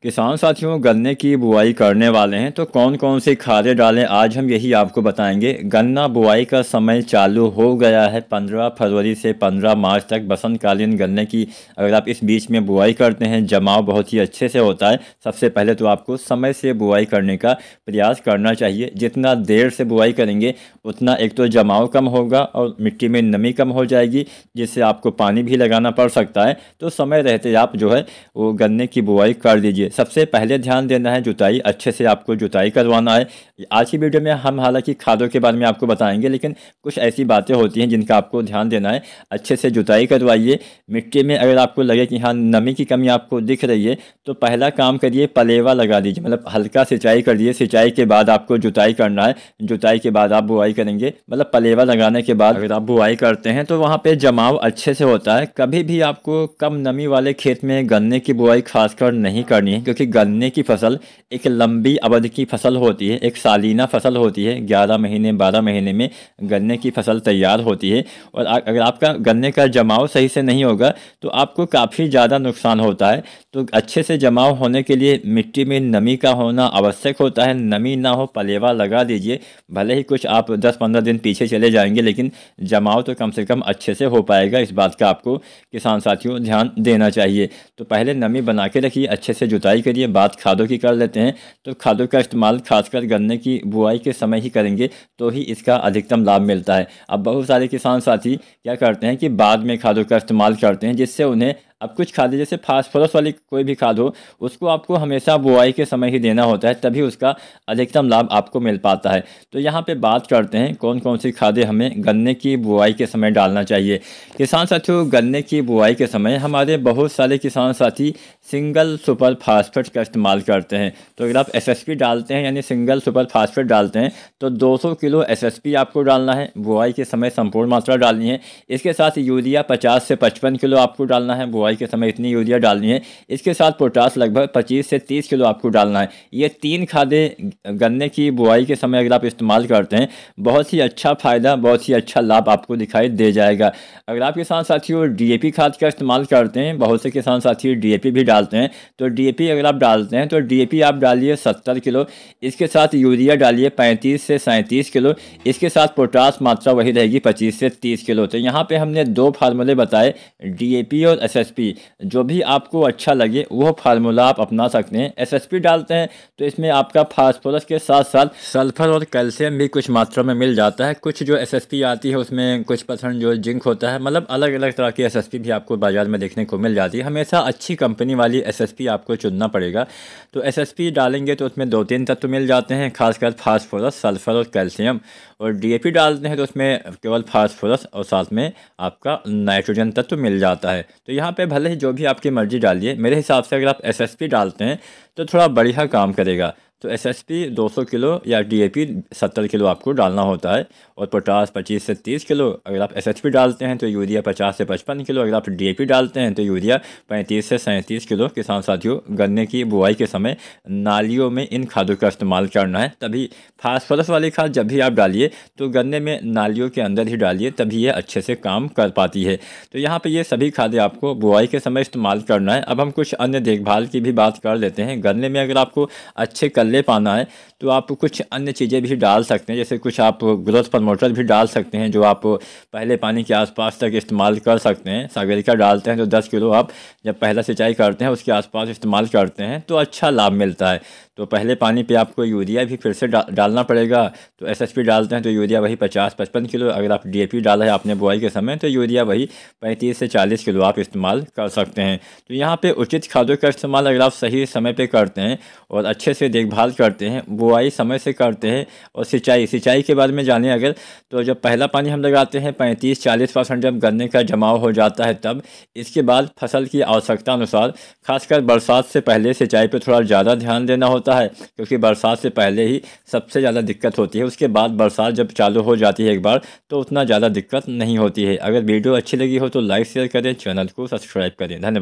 किसान साथियों, गन्ने की बुआई करने वाले हैं तो कौन कौन सी खादें डालें, आज हम यही आपको बताएंगे। गन्ना बुआई का समय चालू हो गया है। 15 फरवरी से 15 मार्च तक बसंतकालीन गन्ने की अगर आप इस बीच में बुआई करते हैं, जमाव बहुत ही अच्छे से होता है। सबसे पहले तो आपको समय से बुआई करने का प्रयास करना चाहिए। जितना देर से बुआई करेंगे उतना एक तो जमाव कम होगा और मिट्टी में नमी कम हो जाएगी, जिससे आपको पानी भी लगाना पड़ सकता है। तो समय रहते आप जो है वो गन्ने की बुआई कर दीजिए। सबसे पहले ध्यान देना है जुताई, अच्छे से आपको जुताई करवाना है। आज की वीडियो में हम हालांकि खादों के बारे में आपको बताएंगे, लेकिन कुछ ऐसी बातें होती हैं जिनका आपको ध्यान देना है। अच्छे से जुताई करवाइए। मिट्टी में अगर आपको लगे कि हाँ नमी की कमी आपको दिख रही है तो पहला काम करिए, पलेवा लगा दीजिए, मतलब हल्का सिंचाई कर दिए। सिंचाई के बाद आपको जुताई करना है, जुताई के बाद आप बुआई करेंगे। मतलब पलेवा लगाने के बाद अगर आप बुआई करते हैं तो वहाँ पे जमाव अच्छे से होता है। कभी भी आपको कम नमी वाले खेत में गन्ने की बुआई खासकर नहीं करनी है, क्योंकि गन्ने की फसल एक लंबी अवधि की फसल होती है, एक सालीना फसल होती है। 11 महीने 12 महीने में गन्ने की फसल तैयार होती है। और अगर आपका गन्ने का जमाव सही से नहीं होगा तो आपको काफ़ी ज़्यादा नुकसान होता है। तो अच्छे से जमाव होने के लिए मिट्टी में नमी का होना आवश्यक होता है। नमी ना हो, पलेवा लगा दीजिए। भले ही कुछ आप 10-15 दिन पीछे चले जाएंगे, लेकिन जमाव तो कम से कम अच्छे से हो पाएगा। इस बात का आपको किसान साथियों ध्यान देना चाहिए। तो पहले नमी बना के रखिए, अच्छे से जुताई करिए। बात खादों की कर लेते हैं। तो खादों का इस्तेमाल खासकर गन्ने की बुआई के समय ही करेंगे तो ही इसका अधिकतम लाभ मिलता है। अब बहुत सारे किसान साथी क्या करते हैं कि बाद में खादों का इस्तेमाल करते हैं, जिससे उन्हें अब कुछ खादें जैसे फास्फोरस वाली कोई भी खाद हो उसको आपको हमेशा बुआई के समय ही देना होता है, तभी उसका अधिकतम लाभ आपको मिल पाता है। तो यहाँ पे बात करते हैं कौन कौन सी खादें हमें गन्ने की बुआई के समय डालना चाहिए। किसान साथियों, गन्ने की बुआई के समय हमारे बहुत सारे किसान साथी सिंगल सुपर फास्फेट का इस्तेमाल करते हैं। तो अगर आप एसएसपी डालते हैं यानी सिंगल सुपर फास्फेट डालते हैं तो 200 किलो एसएसपी आपको डालना है। बुआई के समय संपूर्ण मात्रा डालनी है। इसके साथ यूरिया 50 से 55 किलो आपको डालना है। बुआई के समय इतनी यूरिया डालनी है। इसके साथ पोटास लगभग 25 से 30 किलो आपको डालना है। ये 3 खादें गन्ने की बुआई के समय अगर आप इस्तेमाल करते हैं, बहुत ही अच्छा फ़ायदा, बहुत ही अच्छा लाभ आपको दिखाई दे जाएगा। अगर आप किसान साथियों डीएपी खाद का इस्तेमाल करते हैं, बहुत से किसान साथी डीएपी भी डालते हैं, तो डीएपी अगर आप डालते हैं तो डीएपी आप डालिए 70 किलो। इसके साथ यूरिया डालिए 35 से 37 किलो। इसके साथ पोटास मात्रा वही रहेगी 25 से 30 किलो। तो यहाँ पे हमने 2 फार्मूले बताए, डीएपी और एसएसपी। जो भी आपको अच्छा लगे वो फार्मूला आप अपना सकते हैं। एसएसपी डालते हैं तो इसमें आपका फास्फोरस के साथ साथ सल्फर और कैल्शियम भी कुछ मात्रा में मिल जाता है। कुछ जो एसएसपी आती है उसमें कुछ % जो जिंक होता है। मतलब अलग अलग तरह की एसएसपी भी आपको बाज़ार में देखने को मिल जाती है। हमेशा अच्छी कंपनी वाली एसएसपी आपको चुनना पड़ेगा। तो एसएसपी डालेंगे तो उसमें 2-3 तत्व मिल जाते हैं, खासकर फास्फोरस, सल्फर और कैल्शियम। और डीएपी डालते हैं तो उसमें केवल फास्फोरस और साथ में आपका नाइट्रोजन तत्व मिल जाता है। तो यहाँ पे भले ही जो भी आपकी मर्जी डालिए, मेरे हिसाब से अगर आप एसएसपी डालते हैं तो थोड़ा बढ़िया काम करेगा। तो एसएसपी 200 किलो या डीएपी 70 किलो आपको डालना होता है। और पोटास 25 से 30 किलो। अगर आप एसएसपी डालते हैं तो यूरिया 50 से 55 किलो। अगर आप डीएपी डालते हैं तो यूरिया 35 से 37 किलो। किसान साथियों, गन्ने की बुआई के समय नालियों में इन खादों का इस्तेमाल करना है। तभी फास्फोरस वाली खाद जब भी आप डालिए तो गन्ने में नालियों के अंदर ही डालिए, तभी ये अच्छे से काम कर पाती है। तो यहाँ पे ये सभी खादें आपको बुआई के समय इस्तेमाल करना है। अब हम कुछ अन्य देखभाल की भी बात कर लेते हैं। गन्ने में अगर आपको अच्छे कल्ले पाना है तो आप कुछ अन्य चीज़ें भी डाल सकते हैं, जैसे कुछ आप ग्रोथ प्रमोटर भी डाल सकते हैं, जो आप पहले पानी के आसपास तक इस्तेमाल कर सकते हैं। सागरिका डालते हैं तो 10 किलो आप जब पहला सिंचाई करते हैं उसके आसपास इस्तेमाल करते हैं तो अच्छा लाभ मिलता है। तो पहले पानी पे आपको यूरिया भी फिर से डालना पड़ेगा। तो एसएसपी डालते हैं तो यूरिया वही 50-55 किलो। अगर आप डीएपी डाला है आपने बुआई के समय तो यूरिया वही 35 से 40 किलो आप इस्तेमाल कर सकते हैं। तो यहाँ पे उचित खादों का इस्तेमाल अगर आप सही समय पे करते हैं और अच्छे से देखभाल करते हैं, बुआई समय से करते हैं। और सिंचाई के बारे में जाने अगर, तो जब पहला पानी हम लगाते हैं 35-40% जब गन्ने का जमाव हो जाता है तब। इसके बाद फसल की आवश्यकता अनुसार खासकर बरसात से पहले सिंचाई पे थोड़ा ज़्यादा ध्यान देना होता है, क्योंकि बरसात से पहले ही सबसे ज़्यादा दिक्कत होती है। उसके बाद बरसात जब चालू हो जाती है एक बार तो उतना ज़्यादा दिक्कत नहीं होती है। अगर वीडियो अच्छी लगी हो तो लाइक शेयर करें, चैनल को सब्सक्राइब करें। धन्यवाद।